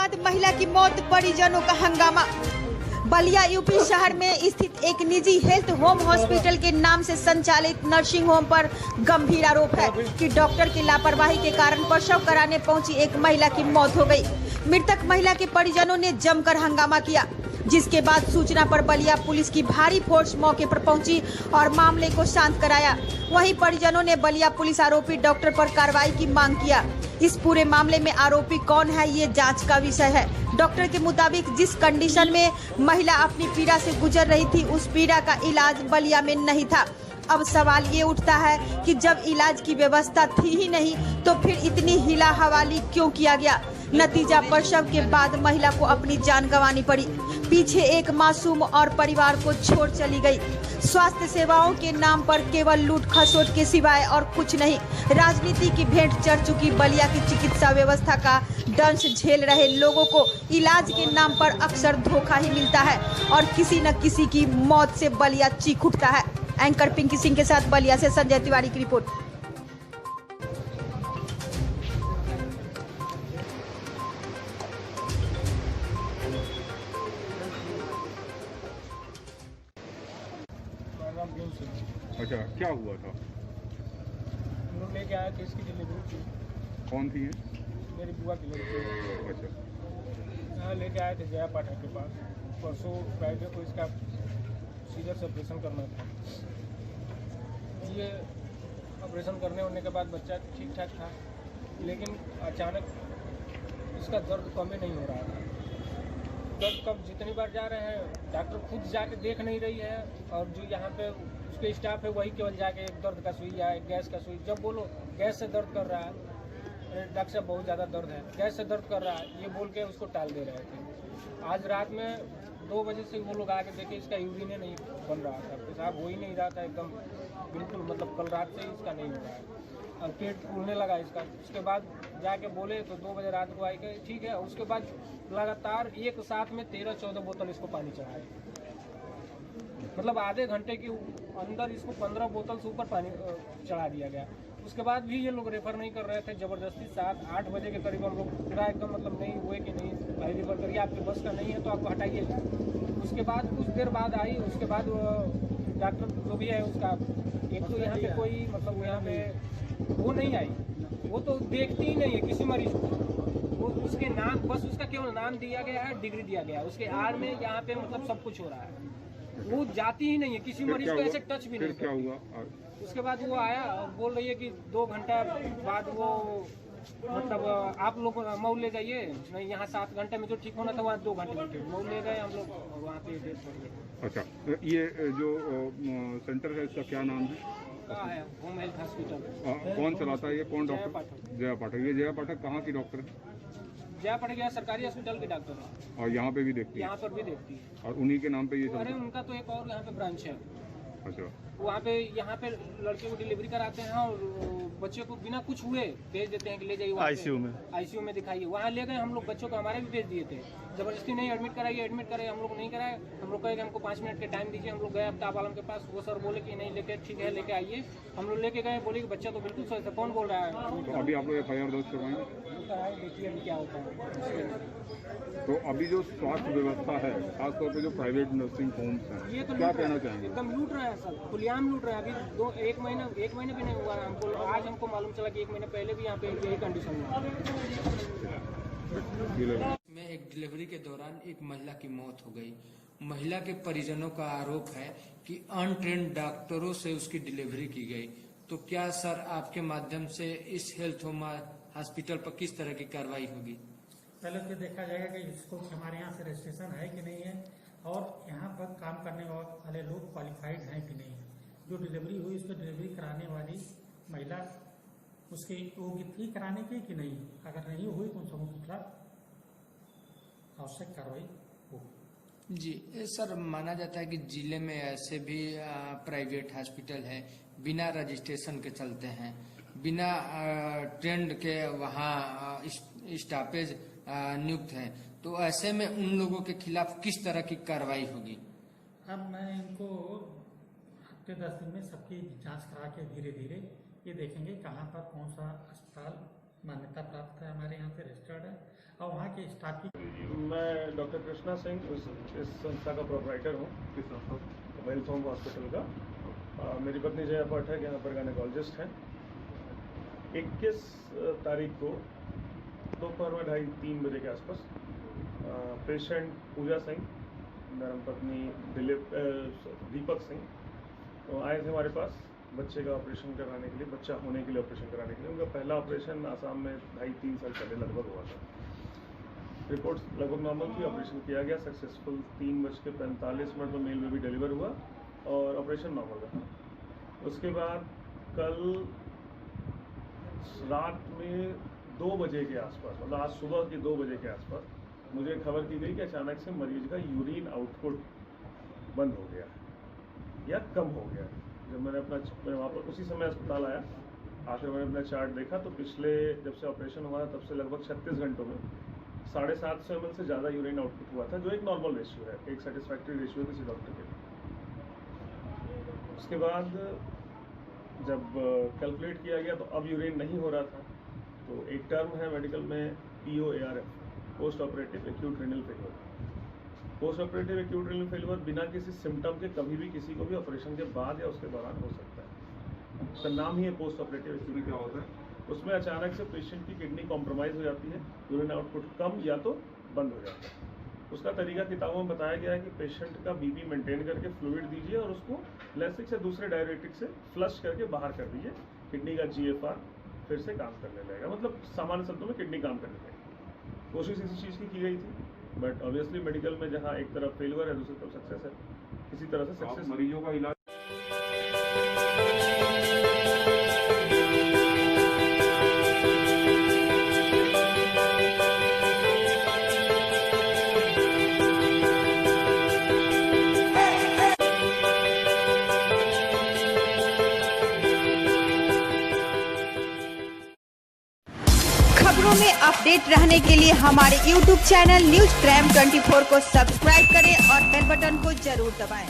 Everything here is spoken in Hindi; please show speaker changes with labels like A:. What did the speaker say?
A: बाद महिला की मौत, परिजनों का हंगामा। बलिया यूपी शहर में स्थित एक निजी हेल्थ होम हॉस्पिटल के नाम से संचालित नर्सिंग होम पर गंभीर आरोप है कि डॉक्टर की लापरवाही के कारण प्रसव कराने पहुंची एक महिला की मौत हो गई। मृतक महिला के परिजनों ने जमकर हंगामा किया, जिसके बाद सूचना पर बलिया पुलिस की भारी फोर्स मौके पर पहुंची और मामले को शांत कराया। वहीं परिजनों ने बलिया पुलिस आरोपी डॉक्टर पर कार्रवाई की मांग किया। इस पूरे मामले में आरोपी कौन है, ये जांच का विषय है। डॉक्टर के मुताबिक जिस कंडीशन में महिला अपनी पीड़ा से गुजर रही थी, उस पीड़ा का इलाज बलिया में नहीं था। अब सवाल ये उठता है कि जब इलाज की व्यवस्था थी ही नहीं, तो फिर इतनी हिला हवाली क्यों किया गया। नतीजा, प्रसव के बाद महिला को अपनी जान गंवानी पड़ी। पीछे एक मासूम और परिवार को छोड़ चली गई। स्वास्थ्य सेवाओं के नाम पर केवल लूट खसोट के सिवाय और कुछ नहीं। राजनीति की भेंट चढ़ चुकी बलिया की चिकित्सा व्यवस्था का दंश झेल रहे लोगों को इलाज के नाम पर अक्सर धोखा ही मिलता है और किसी न किसी की मौत से बलिया चीख उठता है। एंकर पिंकी सिंह के साथ बलिया से संजय तिवारी की रिपोर्ट।
B: अच्छा, क्या हुआ था?
C: हम लोग लेके आए थे, इसकी डिलीवरी थी।
B: कौन थी ये?
C: मेरी बुआ की लड़की।
B: अच्छा,
C: यहाँ लेके आए थे जया पाठक के पास। परसों फ्राइडे को इसका सीजर से ऑपरेशन करना था। ये ऑपरेशन करने होने के बाद बच्चा ठीक ठाक था, लेकिन अचानक इसका दर्द कम ही नहीं हो रहा था। दर्द कब जितनी बार जा रहे हैं, डॉक्टर खुद जाके देख नहीं रही है, और जो यहाँ पे उसके स्टाफ है वही केवल जाके दर्द का सुई या गैस का सुई, जब बोलो गैस से दर्द कर रहा है, डॉक्टर साहब बहुत ज़्यादा दर्द है, गैस से दर्द कर रहा है, ये बोल के उसको टाल दे रहे थे। आज रात में 2 बजे से वो लोग आके देखे, इसका यूरिन नहीं बन रहा था, पेशाब हो ही नहीं रहा था एकदम, बिल्कुल मतलब कल रात से ही इसका नहीं हो रहा है, और पेट फूलने लगा इसका। उसके बाद जाके बोले तो 2 बजे रात को आई गए, ठीक है। उसके बाद लगातार एक साथ में 13-14 बोतल इसको पानी चढ़ाए, मतलब आधे घंटे के अंदर इसको 15 बोतल से ऊपर पानी चढ़ा दिया गया। उसके बाद भी ये लोग रेफर नहीं कर रहे थे, ज़बरदस्ती 7-8 बजे के करीब हम लोग पूरा एकदम मतलब नहीं हुए कि नहीं भाई रेफर करिए, आपके बस का नहीं है तो आपको हटाइएगा। उसके बाद कुछ देर बाद आई, उसके बाद डॉक्टर जो भी है उसका, एक तो यहाँ पे कोई मतलब यहाँ पे वो नहीं आई, वो तो देखती ही नहीं है किसी मरीज को, वो उसके नाम बस उसका केवल नाम दिया गया है, डिग्री दिया गया है, उसके आड़ में यहाँ पे मतलब सब कुछ हो रहा है, वो जाती ही नहीं है किसी मरीज को, ऐसे टच भी नहीं।
B: क्या हुआ?
C: उसके बाद वो आया और बोल रही है कि 2 घंटा बाद वो मतलब आप लोग मऊ ले जाइए, नहीं यहाँ 7 घंटे में जो ठीक होना था वहाँ 2 घंटे में ठीक। मऊ ले गए हम लोग और वहाँ पे डेथ हो गई।
B: अच्छा, ये जो सेंटर है इसका क्या नाम है?
C: कहाँ है? Home health hospital.
B: कौन चलाता है ये? कौन डॉक्टर? जया पाठक। ये जया पाठक कहाँ की डॉक्टर है?
C: जया पाठक यहाँ सरकारी अस्पताल की डॉक्टर है,
B: और यहाँ पे भी देखती है?
C: यहाँ पर भी देखती है।
B: और उन्हीं के नाम पे ये
C: अरे
B: चलता है?
C: उनका तो एक और यहाँ पे ब्रांच है।
B: अच्छा,
C: वहाँ पे यहाँ पे लड़के को डिलीवरी कराते हैं और बच्चे को बिना कुछ हुए भेज देते हैं कि ले जाइए आईसीयू में दिखाइए। वहाँ ले गए हम लोग, बच्चों को हमारे भी भेज दिए थे, जबरदस्ती नहीं एडमिट कराइए, हम लोग नहीं कराए। हम लोग कहे कि हमको 5 मिनट के टाइम दीजिए। हम लोग गए अफ्ताब आलम के पास, वो सर बोले कि नहीं लेके ठीक है लेके आइए। हम लोग लेके गए, बोले कि बच्चा तो बिल्कुल सही था, कौन बोल रहा है?
B: तो अभी आप लोग FIR दर्ज करवाएंगे?
C: देखिए अभी क्या होता है।
B: तो अभी जो स्वास्थ्य व्यवस्था है, खासतौर पे जो प्राइवेट नर्सिंग होम्स हैं,
C: ये तो
B: क्या कहना चाहेंगे?
C: एकदम लूट रहे हैं सर, खुलेआम लूट रहे हैं। अभी 1 महीने भी नहीं हुआ हमको, आज हमको मालूम चला कि 1 महीने पहले भी यहाँ पे यही कंडीशन हुआ।
D: में एक डिलीवरी के दौरान एक महिला की मौत हो गई। महिला के परिजनों का आरोप है कि अनट्रेन्ड डॉक्टरों से उसकी डिलीवरी की गई। तो क्या सर आपके माध्यम से इस हेल्थ होम हॉस्पिटल पर किस तरह की कार्रवाई होगी?
E: पहले तो देखा जाएगा कि इसको हमारे यहाँ से रजिस्ट्रेशन है कि नहीं है, और यहाँ पर काम करने वाले लोग क्वालिफाइड हैं कि नहीं है। जो डिलीवरी हुई, उस पर डिलीवरी कराने वाली महिला उसकी योग्य थी कराने की कि नहीं, अगर नहीं हुई तो उन सबों के खिलाफ आवश्यक कार्रवाई होगी।
D: जी सर, माना जाता है कि जिले में ऐसे भी प्राइवेट हॉस्पिटल है बिना रजिस्ट्रेशन के चलते हैं, बिना ट्रेंड के वहाँ स्टॉपेज नियुक्त है, तो ऐसे में उन लोगों के खिलाफ किस तरह की कार्रवाई होगी?
E: अब मैं इनको हफ्ते 10 दिन में सबकी जांच करा के धीरे धीरे ये देखेंगे कहाँ पर कौन सा अस्पताल मान्यता प्राप्त है, हमारे यहाँ से रजिस्टर्ड है, और वहाँ के स्टाफ की।
C: मैं डॉक्टर कृष्णा सिंह इस संस्था का प्रोपराइटर हूँ,
B: किस संस्था?
C: हेल्थ होम हॉस्पिटल का। मेरी पत्नी जया पाठक यहाँ पर गायनेकोलॉजिस्ट हैं। 21 तारीख को दोपहर में 2:30-3 बजे के आसपास पेशेंट पूजा सिंह, धर्मपत्नी दीपक सिंह तो आए थे हमारे पास बच्चे का ऑपरेशन कराने के लिए, बच्चा होने के लिए ऑपरेशन कराने के लिए। उनका पहला ऑपरेशन आसाम में 2.5-3 साल पहले लगभग हुआ था। रिपोर्ट्स लगभग नॉर्मल थी, ऑपरेशन किया गया सक्सेसफुल। 3:45 में मेल बेबी डिलीवर हुआ और ऑपरेशन नॉर्मल रहा। उसके बाद कल रात में 2 बजे के आसपास, मतलब आज सुबह के 2 बजे के आसपास मुझे खबर की गई कि अचानक से मरीज का यूरिन आउटपुट बंद हो गया या कम हो गया। जब मैं वहाँ पर उसी समय अस्पताल आया, आखिर मैंने अपना चार्ट देखा तो पिछले जब से ऑपरेशन हुआ तब से लगभग 36 घंटों में 750 ml से ज़्यादा यूरिन आउटपुट हुआ था, जो एक नॉर्मल रेशियो है, एक सेटिस्फैक्ट्री रेशियो है किसी डॉक्टर के लिए। उसके बाद जब कैलकुलेट किया गया तो अब यूरिन नहीं हो रहा था। तो एक टर्म है मेडिकल में POARF, post operative acute renal failure. Post operative acute renal failure बिना किसी सिम्टम के कभी भी किसी को भी ऑपरेशन के बाद या उसके दौरान हो सकता है। उसका नाम ही है पोस्ट ऑपरेटिव एक्यूट।
B: क्या होता है?
C: उसमें अचानक से पेशेंट की किडनी कॉम्प्रोमाइज़ हो जाती है, यूरिन आउटपुट कम या तो बंद हो जाता है। उसका तरीका किताबों में बताया गया है कि पेशेंट का BP मेंटेन करके फ्लूइड दीजिए और उसको लेसिक से दूसरे डायरेटिक से फ्लश करके बाहर कर दीजिए। किडनी का GFR फिर से काम करने लगेगा, मतलब सामान्य शब्दों में किडनी काम करने लगेगी। कोशिश इसी चीज़ की गई थी, बट ऑब्वियसली मेडिकल में जहाँ एक तरफ फेलियर है दूसरी तरफ सक्सेस है, किसी तरह से
B: आप
C: सक्सेस।
B: मरीजों का इलाज
A: खबरों में अपडेट रहने के लिए हमारे YouTube चैनल न्यूज क्राइम 24 को सब्सक्राइब करें और बेल बटन को जरूर दबाएं।